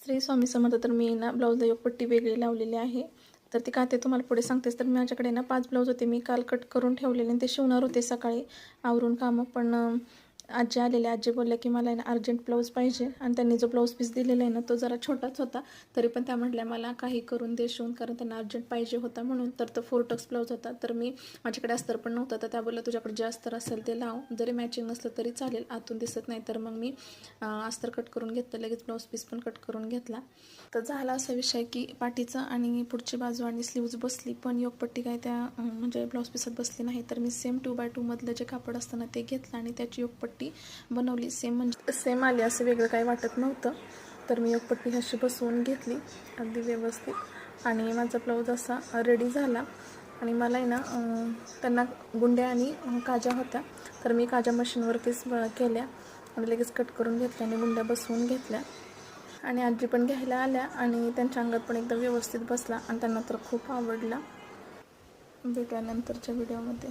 श्री स्वामी समर्थ. तर मी ना ब्लाऊजला एक पट्टी वेगळी लावलेली आहे. तर ती का ते तुम्हाला पुढे सांगतेच. तर माझ्याकडे ना 5 ब्लाऊज होते. मी काल कट करून ठेवलेले आणि ते शिवणार होते सकाळी आवरून कामं. पण आजी आलेले. आजी बोलल्या की मला आहे ना अर्जंट ब्लाऊज पाहिजे आणि त्यांनी जो ब्लाऊज पीस दिलेला आहे ना तो जरा छोटाच होता. तरी पण त्या म्हटल्या मला काही करून दे शिवून, कारण त्यांना अर्जंट पाहिजे होता म्हणून. तर तो 4 टक्स ब्लाऊज होता. तर मी माझ्याकडे अस्तर पण नव्हतं. तर त्या बोलल्या तुझ्याकडे जे अस्तर असेल ते लाव, जरी मॅचिंग नसलं तरी चालेल, आतून दिसत नाही. तर मग मी अस्तर कट करून घेतलं, लगेच ब्लाऊज पीस पण कट करून घेतला. तर झाला असा विषय की पाठीचा आणि पुढची बाजू आणि स्लीव्ज बसली, पण योगपट्टी काय त्या म्हणजे ब्लाऊज पीसात बसली नाही. तर मी सेम 2x2 मधलं जे कापड असतं ना ते घेतलं आणि त्याची योगपट्टी बनवली. म्हणजे सेम आली, असं वेगळं काही वाटत नव्हतं. तर मी योगपट्टी अशी बसवून घेतली अगदी व्यवस्थित आणि माझा ब्लाऊज असा रेडी झाला. आणि मला आहे ना त्यांना गुंड्या आणि काजा होत्या. तर मी काजा मशीनवरतीच केल्या आणि लगेच कट करून घेतल्या आणि गुंड्या बसवून घेतल्या. आणि आजी पण घ्यायला आल्या आणि त्यांच्या अंगात पण एकदम व्यवस्थित बसला आणि त्यांना तर खूप आवडला. भेटूया नंतरच्या व्हिडिओमध्ये.